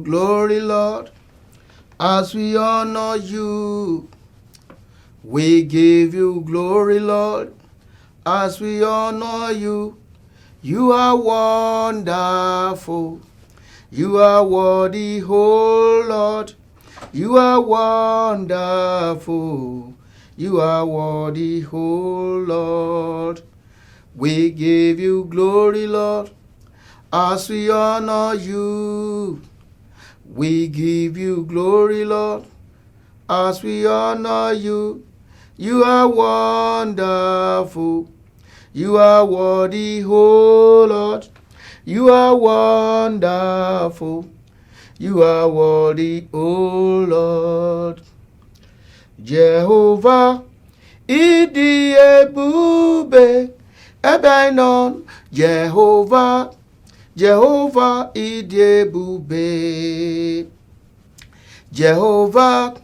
glory, Lord, as we honor you. We give you glory, Lord, as we honor you. You are wonderful. You are worthy, oh Lord. You are wonderful. You are worthy, oh Lord. We give you glory, Lord, as we honor you. We give you glory, Lord, as we honor you. You are wonderful. You are worthy, oh Lord. You are wonderful. You are worthy, oh Lord. Jehovah, idi ebube ebenon. Jehovah, Jehovah, idi ebube. Jehovah,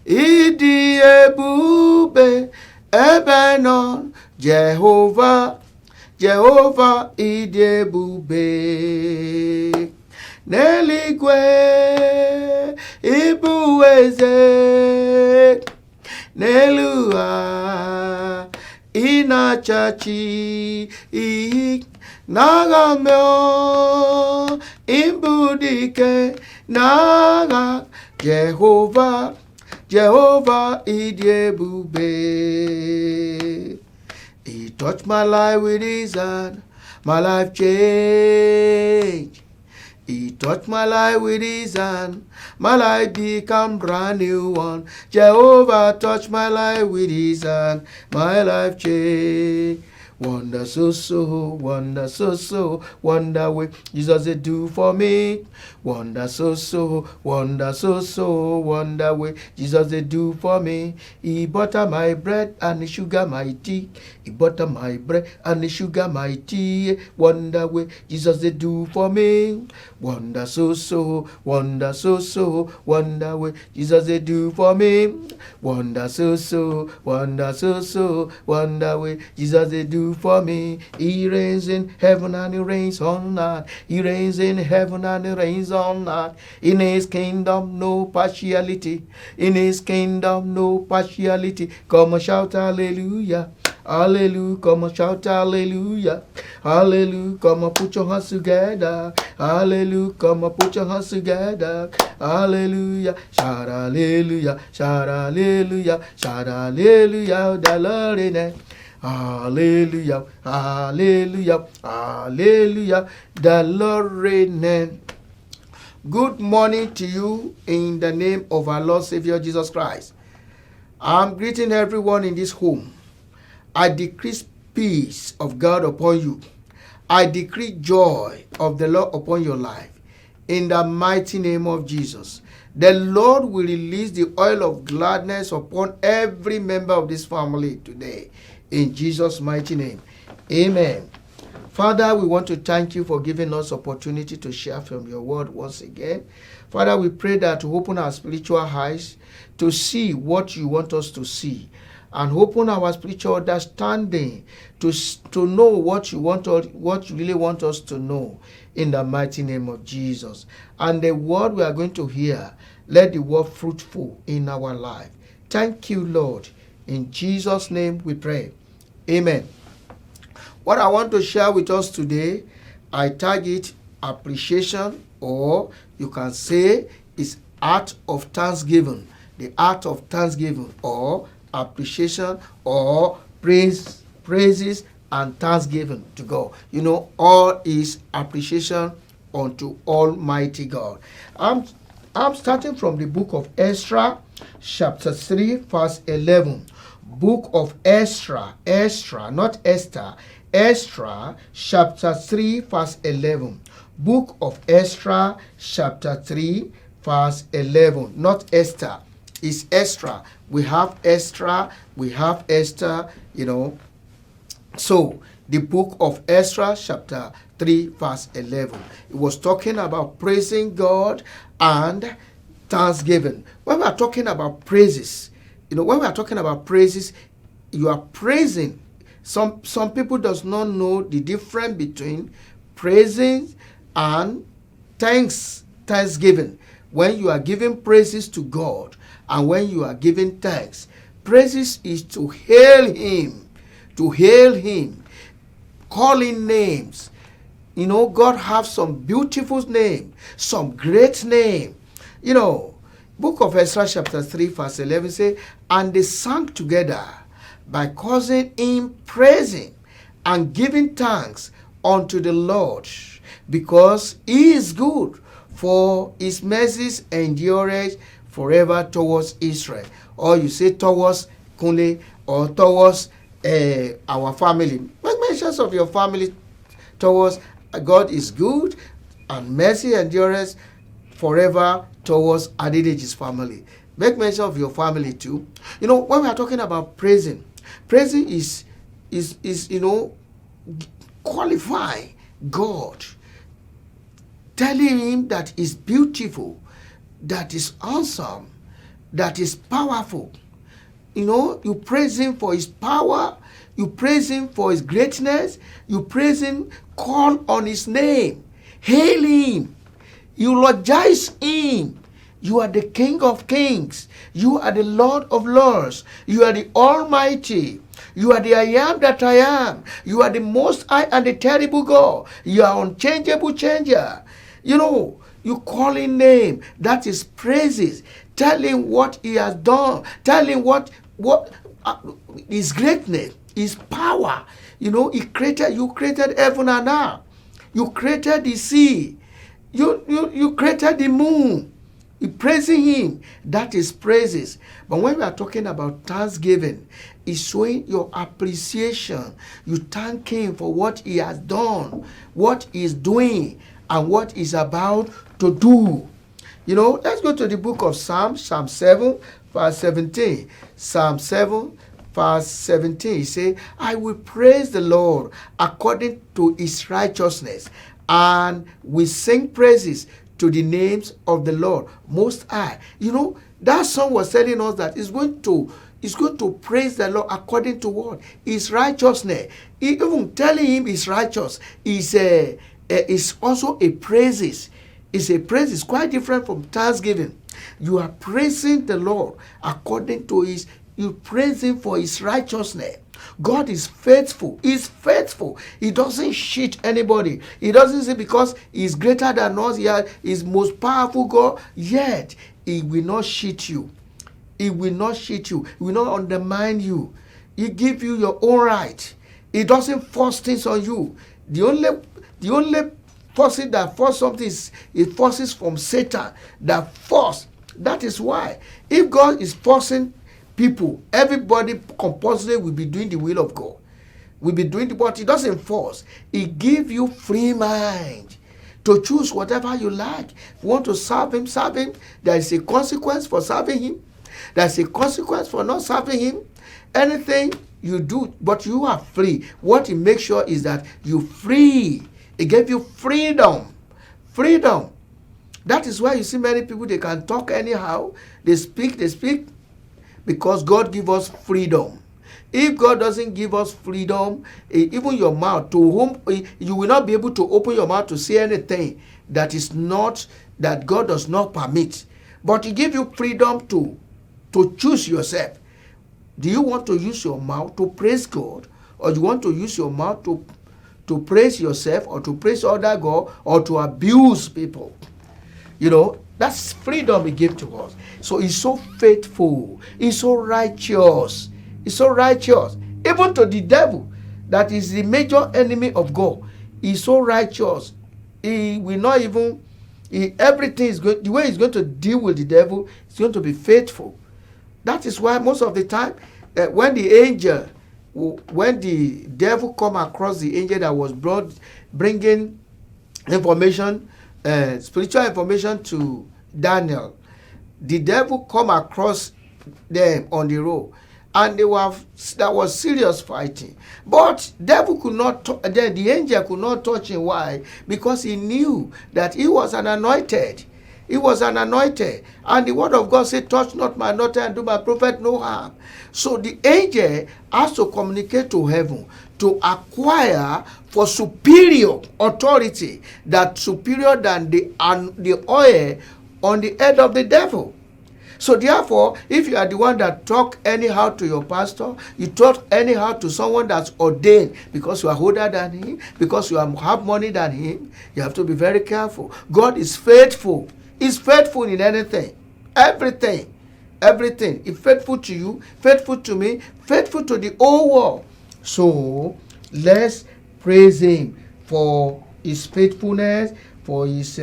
idi ebube ebenon. Jehovah, Jehovah, idi ebube. N'eluigwe ịbụ eze, n'elu ụwa ị na-achị n'agha mmụọ ịbụ dike n'agha. Jehova, Jehova, ịdị ebube. He touched my life with his hand, my life changed. He touched my life with his hand, my life become brand new one. Jehovah touched my life with his hand, my life changed. Wonder so, wonder so, wonder what Jesus they do for me. Wonder so, wonder so, wonder what Jesus they do for me. He butter my bread and he sugar my tea. He butter my bread and he sugar my tea. Wonder what Jesus they do for me. Wonder so, wonder so, wonder what Jesus they do for me. Wonder so, wonder so, wonder what Jesus they do for me. He reigns in heaven and he reigns on earth. He reigns in heaven and he reigns on earth. In his kingdom no partiality. In his kingdom no partiality. Come and shout hallelujah. Hallelujah, come and shout hallelujah. Hallelujah, come and put your hands together. Hallelujah, come and put your hands together. Hallelujah, shout hallelujah, shout hallelujah, shout hallelujah, the Lord in it. Hallelujah, hallelujah, hallelujah, the Lord reigneth. Good morning to you in the name of our Lord Savior Jesus Christ. I'm greeting everyone in this home. I decree peace of God upon you. I decree joy of the Lord upon your life. In the mighty name of Jesus. The Lord will release the oil of gladness upon every member of this family today. In Jesus' mighty name. Amen. Father, we want to thank you for giving us opportunity to share from your word once again. Father, we pray that you open our spiritual eyes to see what you want us to see, and open our spiritual understanding to know what you really want us to know, in the mighty name of Jesus. And the word we are going to hear, let the word fruitful in our life. Thank you, Lord. In Jesus' name we pray. Amen. What I want to share with us today, I tag it appreciation, or you can say is art of thanksgiving. The art of thanksgiving, or appreciation, or praises and thanksgiving to God. You know, all is appreciation unto Almighty God. I'm starting from the book of Ezra, chapter 3, verse 11. Book of Ezra, not Esther. Ezra, chapter 3, verse 11. Book of Ezra, chapter 3, verse 11. Not Esther. It's Ezra. We have Ezra, we have Esther, you know. So, the book of Ezra, chapter 3, verse 11. It was talking about praising God and thanksgiving. When we are talking about praises, you know, when we are talking about praises, you are praising. Some people does not know the difference between praising and thanks thanksgiving, when you are giving praises to God and when you are giving thanks, praises is to hail him, calling names. God have some beautiful name, some great name. Book of Ezra chapter 3 verse 11 say, and they sang together by causing him praising and giving thanks unto the Lord, because he is good, for his mercies endureth forever towards Israel. Or you say towards Kunle, or towards our family. Make mentions of your family towards God is good, and mercy endureth forever towards Adedeji's family. Make mention of your family too. When we are talking about praising is qualifying God, telling him that is beautiful, that is awesome, that is powerful. You praise him for his power, you praise him for his greatness, you praise him, call on his name, hail him, eulogize him. You are the King of Kings, you are the Lord of Lords, you are the Almighty, you are the I am that I am, you are the Most High and the terrible God, you are unchangeable changer. You call him name, that is praises. Tell him what he has done, tell him what his greatness, his power. You created heaven and earth, you created the sea, you created the moon. You praising him, that is praises. But when we are talking about thanksgiving, it's showing your appreciation. You thank him for what he has done, what he is doing, and what he's about to do. Let's go to the book of Psalm 7 verse 17. Psalm 7 verse 17, he say, I will praise the Lord according to his righteousness, and we sing praises to the names of the Lord Most High. That song was telling us that it's going to praise the Lord according to what? His righteousness. Even telling him he's righteous is also a praises. It's a praise. It's quite different from thanksgiving. You are praising the Lord according to you praise him for his righteousness. God is faithful. He's faithful. He doesn't cheat anybody. He doesn't say because he's greater than us, he's most powerful God, yet he will not cheat you. He will not cheat you. He will not undermine you. He give you your own right. He doesn't force things on you. The only forcing that force something is it forces from Satan. That force. That is why if God is forcing people, everybody compulsively will be doing the will of God. Will be doing what he doesn't force. He give you free mind to choose whatever you like. If you want to serve him, serve him. There is a consequence for serving him. There is a consequence for not serving him. Anything you do, but you are free. What he makes sure is that you free. He gave you freedom. Freedom. That is why you see many people, they can talk anyhow. They speak. Because God give us freedom. If God doesn't give us freedom, even your mouth, to whom you will not be able to open your mouth to say anything that is not, that God does not permit. But he give you freedom to choose yourself. Do you want to use your mouth to praise God, or do you want to use your mouth to praise yourself, or to praise other God, or to abuse people? That's freedom he gave to us. So he's so faithful. He's so righteous. He's so righteous. Even to the devil, that is the major enemy of God. He's so righteous. He will not even, everything is going, the way he's going to deal with the devil, is going to be faithful. That is why most of the time, when the devil come across the angel that was bringing information, spiritual information to Daniel, the devil come across them on the road, and there was serious fighting. But devil could not, the angel could not touch him. Why? Because he knew that he was an anointed. He was an anointed. And the word of God said, touch not my anointed and do my prophet no harm. So the angel has to communicate to heaven to acquire for superior authority, that superior than the oil on the head of the devil. So therefore, if you are the one that talk anyhow to your pastor, you talk anyhow to someone that's ordained because you are older than him, because you have money than him, you have to be very careful. God is faithful. He's faithful in anything, everything, everything. He's faithful to you, faithful to me, faithful to the whole world. So let's praise him for his faithfulness, for his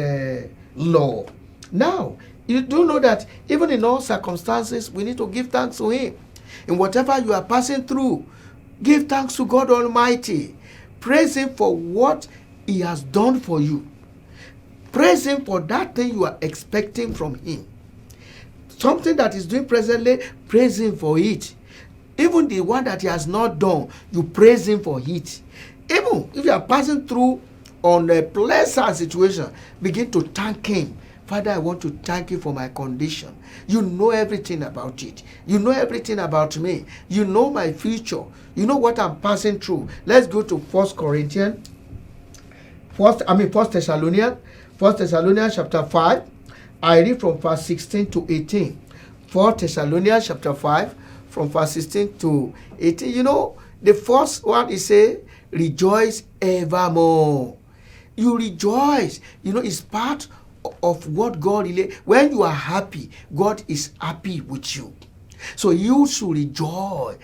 love. Now, you do know that even in all circumstances, we need to give thanks to him. In whatever you are passing through, give thanks to God Almighty. Praise him for what he has done for you. Praise him for that thing you are expecting from him. Something that he's doing presently, praise him for it. Even the one that he has not done, you praise him for it. Even if you are passing through on a pleasant situation, begin to thank him. Father, I want to thank you for my condition. You know everything about it. You know everything about me. You know my future. You know what I'm passing through. Let's go to 1 Thessalonians chapter 5. I read from verse 16 to 18. 1 Thessalonians chapter 5 from verse 16 to 18. You know, the first one is say, rejoice evermore. You rejoice. You know, it's part of what God really, when you are happy, God is happy with you. So you should rejoice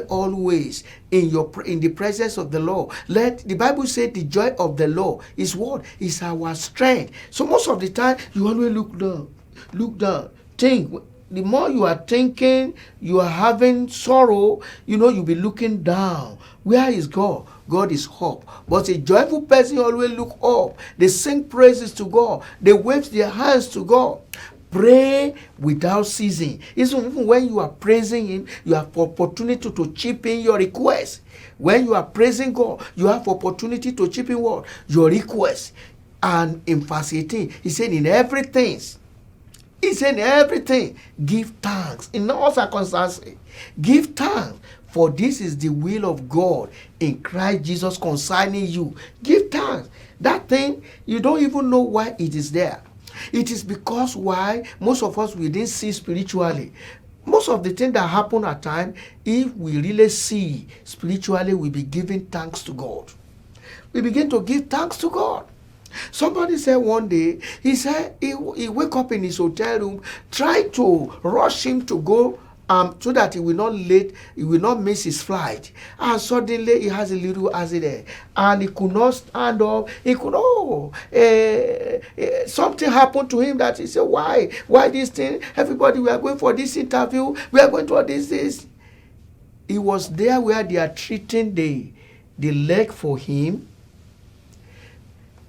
always in the presence of the Lord. Let the Bible say the joy of the Lord is what? Is our strength. So most of the time you always look down, think. The more you are thinking, you are having sorrow, you'll be looking down. Where is God? God is up. But a joyful person always look up. They sing praises to God. They wave their hands to God. Pray without ceasing. Even when you are praising him, you have opportunity to chip in your request. When you are praising God, you have opportunity to chip in what? Your request. And in verse 18, he said, in everything, give thanks. In all circumstances, give thanks. For this is the will of God in Christ Jesus concerning you. Give thanks. That thing, you don't even know why it is there. It is because why most of us, we didn't see spiritually. Most of the things that happen at times, if we really see spiritually, we be giving thanks to God. We begin to give thanks to God. Somebody said one day, he said he wake up in his hotel room, try to rush him to go so that he will not late, he will not miss his flight. And suddenly he has a little accident and he could not stand up. He could something happened to him that he said, why this thing? Everybody, we are going for this interview, we are going to this. He was there where they are treating the leg for him.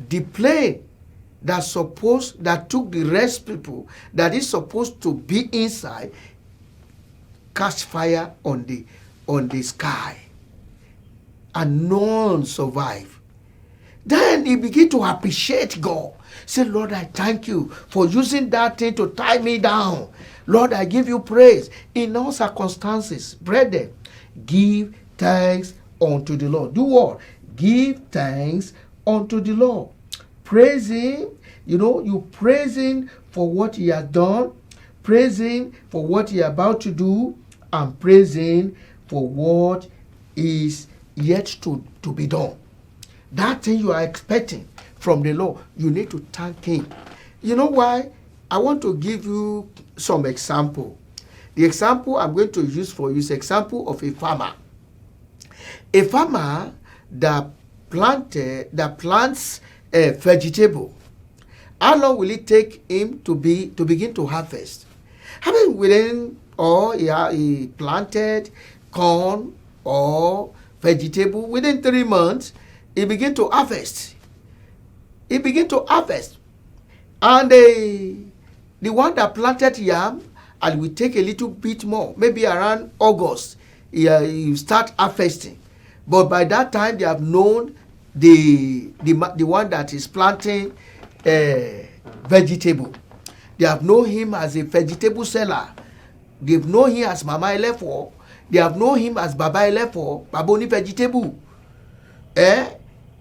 The plane that took the rest people that is supposed to be inside catch fire on the sky, and none survive. Then he began to appreciate God. Say, Lord, I thank you for using that thing to tie me down. Lord, I give you praise. In all circumstances, brethren, give thanks unto the Lord. Do what? Give thanks unto the Lord. Praise him. You praise him for what he has done. Praise him for what he is about to do. And praise him for what is yet to be done. That thing you are expecting from the Lord, you need to thank him. You know why? I want to give you some example. The example I'm going to use for you is example of a farmer. A farmer that plants a vegetable. How long will it take him to begin to harvest? He planted corn or vegetable. Within 3 months, he began to harvest. And the one that planted yam, and will take a little bit more, maybe around August, you start harvesting. But by that time, they have known the one that is planting vegetable. They have known him as a vegetable seller. They've known him as Mama Elefo. They have known him as Baba Elefo, Baboni vegetable. Eh?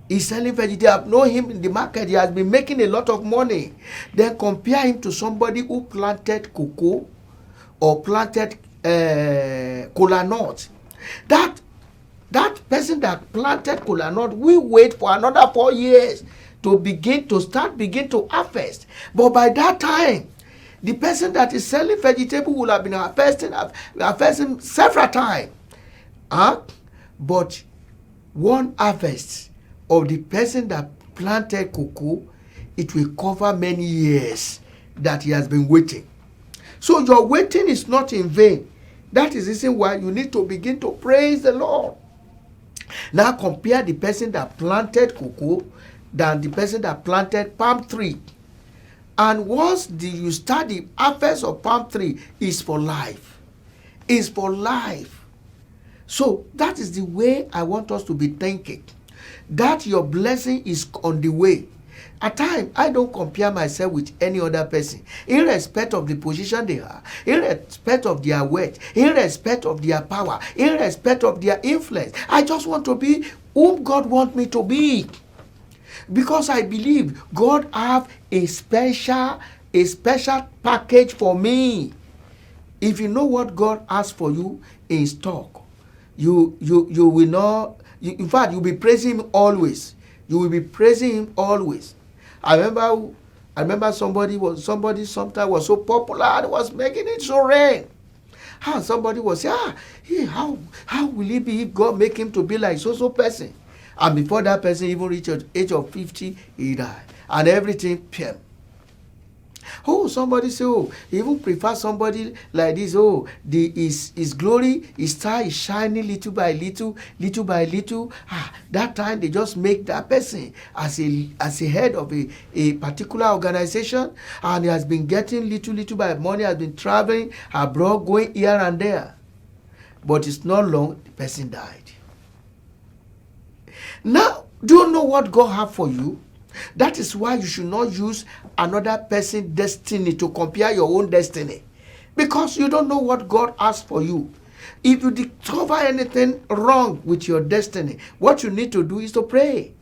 He's selling vegetable. I've known him in the market. He has been making a lot of money. Then compare him to somebody who planted cocoa or planted kola nut. That person that planted kola nut will wait for another 4 years to begin to harvest. But by that time, the person that is selling vegetable will have been harvesting several times. Huh? But one harvest of the person that planted cocoa, it will cover many years that he has been waiting. So your waiting is not in vain. That is the reason why you need to begin to praise the Lord. Now compare the person that planted cocoa than the person that planted palm tree. And once you start the harvest of palm tree, is for life. Is for life. So that is the way I want us to be thinking. That your blessing is on the way. At times, I don't compare myself with any other person, irrespective of the position they are, irrespective of their wealth, irrespective of their power, irrespective of their influence. I just want to be whom God wants me to be. Because I believe God have a special package for me. If you know what God has for you in stock, you will not. In fact, you'll be praising Him always. You will be praising Him always. I remember somebody sometimes was so popular and was making it so rain. And somebody was saying, how will it be if God make him to be like so person? And before that person even reached the age of 50, he died. And everything PM. Oh, somebody say, he even prefer somebody like this. His glory, his star is shining little by little. That time they just make that person as a head of a particular organization, and he has been getting little by money, has been traveling abroad, going here and there. But it's not long, the person died. Now, do you know what God have for you? That is why you should not use another person's destiny to compare your own destiny. Because you don't know what God has for you. If you discover anything wrong with your destiny, what you need to do is to pray.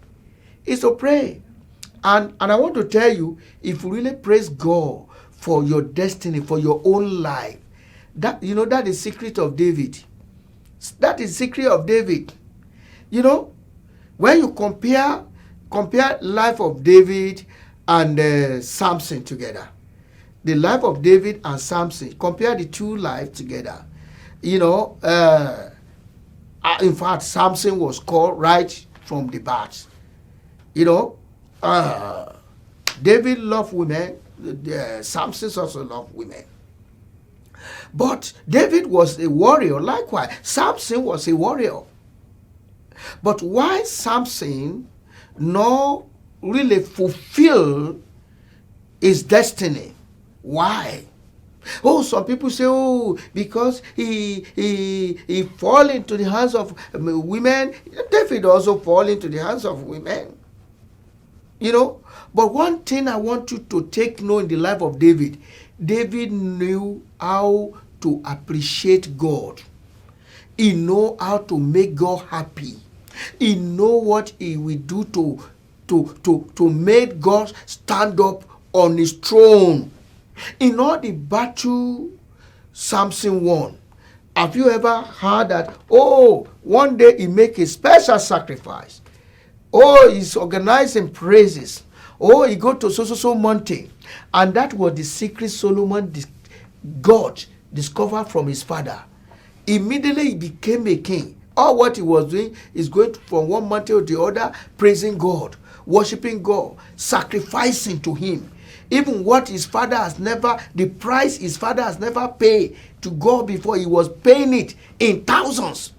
And I want to tell you, if you really praise God for your destiny, for your own life, that is the secret of David. That is the secret of David. When you compare life of David and Samson together, the life of David and Samson, compare the two lives together. In fact, Samson was called right from the bat. David loved women. Samson also loved women. But David was a warrior. Likewise, Samson was a warrior. But why Samson not really fulfill his destiny? Why? Some people say, because he fall into the hands of women. David also fall into the hands of women. But one thing I want you to take note in the life of David knew how to appreciate God. He know how to make God happy. He know what he will do to make God stand up on his throne. In all the battle Samson won, have you ever heard that, one day he make a special sacrifice? He's organizing praises. He go to so mountain. And that was the secret Solomon God discovered from his father. Immediately he became a king. All what he was doing is going from one mountain to the other, praising God, worshiping God, sacrificing to him. Even what the price his father has never paid to God before, he was paying it in thousands.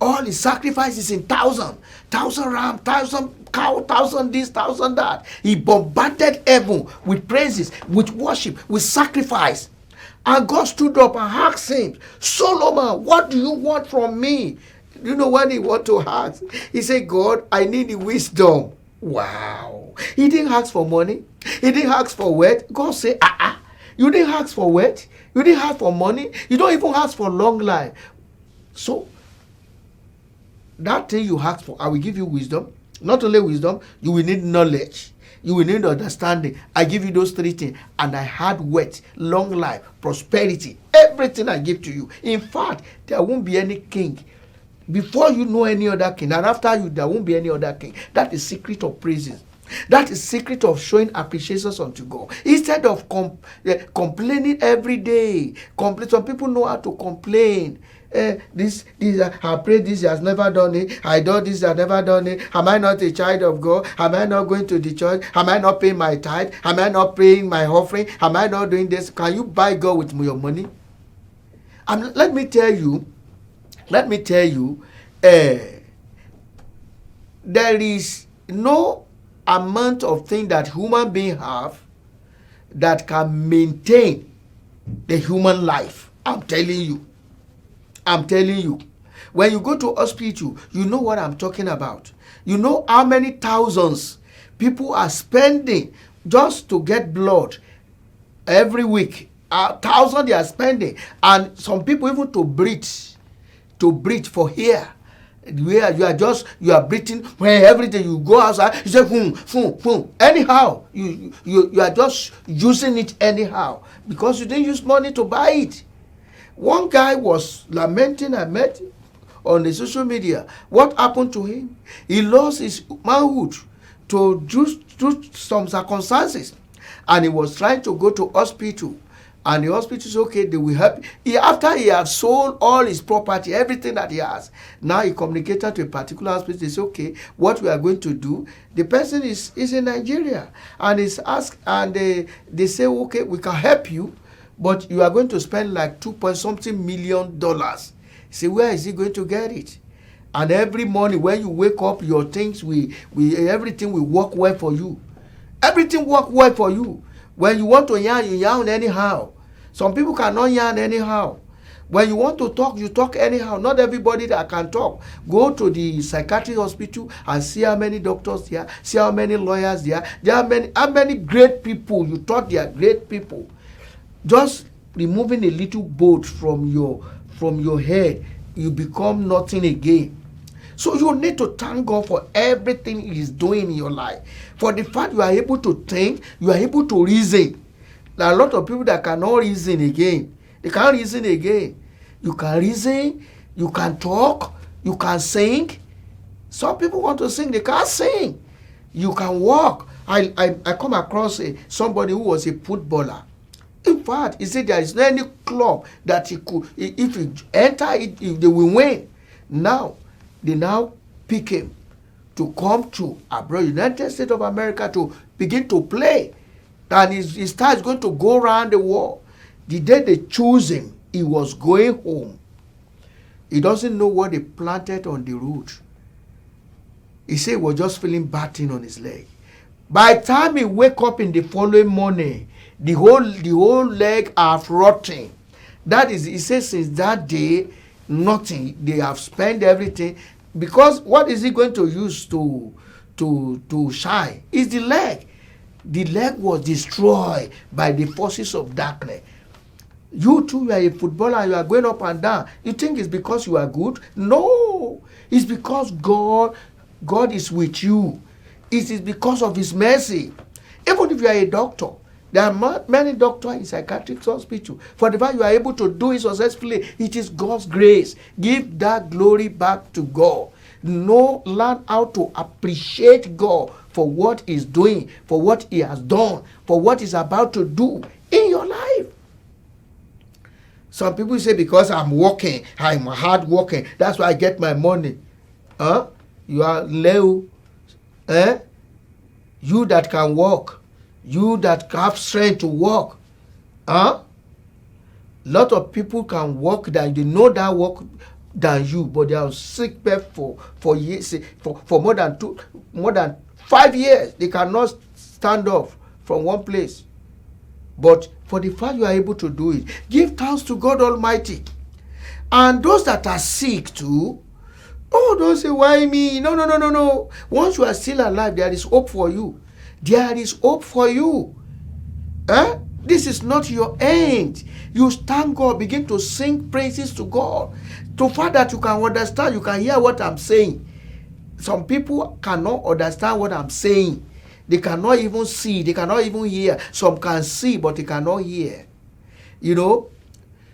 All his sacrifices in thousand ram, 1,000 cow, 1,000 this, 1,000 that. He bombarded heaven with praises, with worship, with sacrifice. And God stood up and asked him, Solomon, what do you want from me? You know what he want to ask? He said, God, I need the wisdom. Wow. He didn't ask for money. He didn't ask for wealth. God said, you didn't ask for wealth. You didn't ask for money. You don't even ask for long life. So, that thing you ask for, I will give you wisdom. Not only wisdom, you will need knowledge. You will need understanding. I give you those three things, and I had wealth, long life, prosperity, everything I give to you. In fact, there won't be any king before you know any other king, and after you, there won't be any other king. That is secret of praises. That is secret of showing appreciations unto God. Instead of complaining every day. Some people know how to complain. This I prayed this, he has never done it. I done this, I never done it. Am I not a child of God? Am I not going to the church? Am I not paying my tithe? Am I not paying my offering? Am I not doing this? Can you buy God with your money? Let me tell you, there is no amount of thing that human beings have that can maintain the human life. I'm telling you. When you go to hospital, you know what I'm talking about. You know how many thousands people are spending just to get blood every week. 1,000 they are spending, and some people even to breathe for air. Where you are breathing, when everything you go outside, you say anyhow, you are just using it anyhow because you didn't use money to buy it. One guy was lamenting, I met on the social media. What happened to him? He lost his manhood to some circumstances, and he was trying to go to hospital. And the hospital is okay, they will help. After he has sold all his property, everything that he has, now he communicated to a particular hospital. They say, okay, what we are going to do, the person is in Nigeria, and is asked, and they say, okay, we can help you, but you are going to spend like $2.something million. Say, where is he going to get it? And every morning when you wake up, your things everything will work well for you. Everything work well for you. When you want to yarn, you yarn anyhow. Some people cannot yarn anyhow. When you want to talk, you talk anyhow. Not everybody that can talk. Go to the psychiatric hospital and see how many doctors there, see how many lawyers there. There are how many great people. You thought they are great people. Just removing a little bolt from your head, you become nothing again. So you need to thank God for everything He is doing in your life. For the fact you are able to think, you are able to reason. There are a lot of people that cannot reason again. They can't reason again. You can reason, you can talk, you can sing. Some people want to sing, they can't sing. You can walk. I come across somebody who was a footballer. In fact, he said there is no any club that he could, if he enter it, if they will win. Now, they now pick him to come to abroad, United States of America, to begin to play. And his star is going to go around the world. The day they choose him, he was going home. He doesn't know what they planted on the road. He said he was just feeling bad thing on his leg. By the time he wake up in the following morning, the whole leg are rotting. That is, he says since that day, nothing. They have spent everything. Because what is he going to use to shine? Is the leg. The leg was destroyed by the forces of darkness. You too, you are a footballer, you are going up and down. You think it's because you are good? No. It's because God is with you. It is because of His mercy. Even if you are a doctor, there are many doctors in psychiatric hospital. For the fact you are able to do it successfully, it is God's grace. Give that glory back to God. Learn how to appreciate God for what He's doing, for what He has done, for what He's about to do in your life. Some people say because I'm working, I'm hard working, that's why I get my money. You are low. You that can walk, you that have strength to walk. Lot of people can walk that they know that walk than you, but they are sick bed for years, for more than 5 years. They cannot stand up from one place. But for the fact you are able to do it, give thanks to God Almighty. And those that are sick too, don't say, why me? No. Once you are still alive, there is hope for you. There is hope for you. This is not your end. You thank God, begin to sing praises to God. To far that you can understand, you can hear what I'm saying. Some people cannot understand what I'm saying. They cannot even see, they cannot even hear. Some can see, but they cannot hear. You know,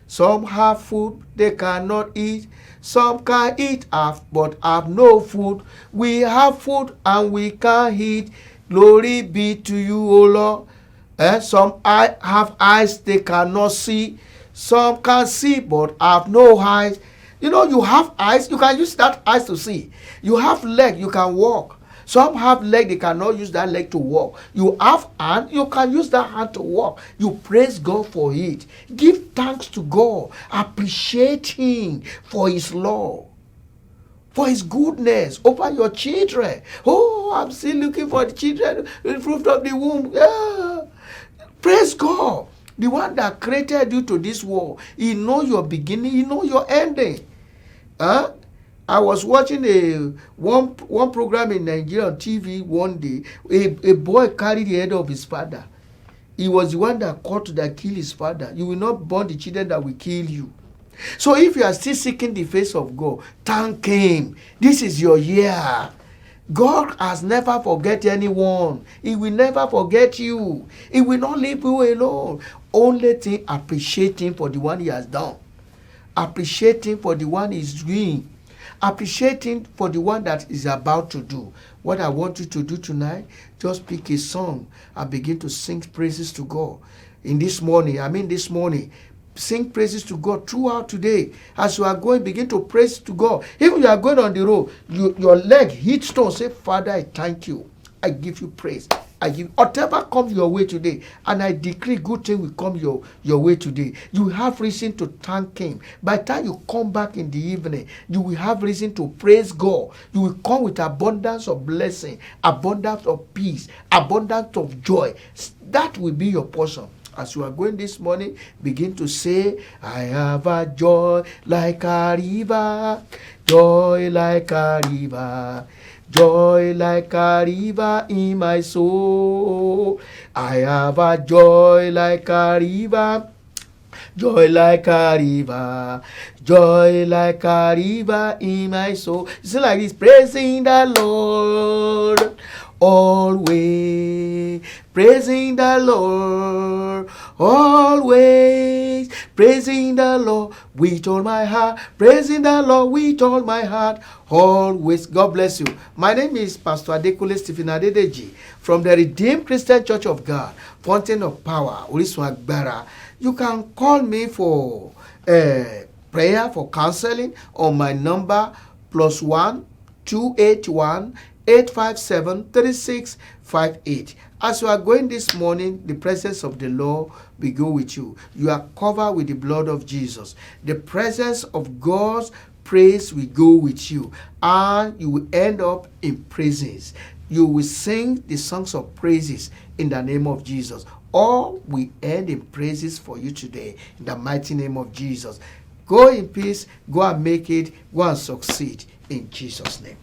some have food they cannot eat. Some can eat but have no food. We have food and we can't eat. Glory be to you, O Lord. Some have eyes they cannot see. Some can see but have no eyes. You know, you have eyes, you can use that eyes to see. You have leg, you can walk. Some have leg, they cannot use that leg to walk. You have hand, you can use that hand to walk. You praise God for it. Give thanks to God. Appreciate Him for His love, for His goodness over your children. Oh, I'm still looking for the children, the fruit of the womb. Yeah. Praise God. The one that created you to this world. He knows your beginning, He knows your ending. I was watching one program in Nigeria on TV one day. A boy carried the head of his father. He was the one that killed his father. You will not born the children that will kill you. So if you are still seeking the face of God, thank Him. This is your year. God has never forget anyone. He will never forget you. He will not leave you alone. Only thing, appreciate Him for the one He has done. Appreciate Him for the one He's doing. Appreciate Him for the one that is about to do. What I want you to do tonight, just pick a song and begin to sing praises to God. This morning, sing praises to God throughout today. As you are going, begin to praise to God. Even you are going on the road, your leg hit stone. Say, Father, I thank you. I give you praise. I give whatever comes your way today, and I decree good thing will come your way today. You have reason to thank Him. By the time you come back in the evening, you will have reason to praise God. You will come with abundance of blessing, abundance of peace, abundance of joy. That will be your portion. As you are going this morning, begin to say, I have a joy like a river, joy like a river. Joy like a river in my soul. I have a joy like a river. Joy like a river. Joy like a river in my soul. It's like this, praising the Lord always. Praising the Lord always. Praising the Lord with all my heart. Praising the Lord with all my heart always. God bless you. My name is Pastor Adekunle Stephen Adedeji from the Redeemed Christian Church of God, Fountain of Power, Orisun Agbara. You can call me for prayer, for counseling on my number +1 281 857 3658. As you are going this morning, the presence of the Lord will go with you. You are covered with the blood of Jesus. The presence of God's praise will go with you, and you will end up in praises. You will sing the songs of praises in the name of Jesus. All will end in praises for you today in the mighty name of Jesus. Go in peace, go and make it, go and succeed in Jesus' name.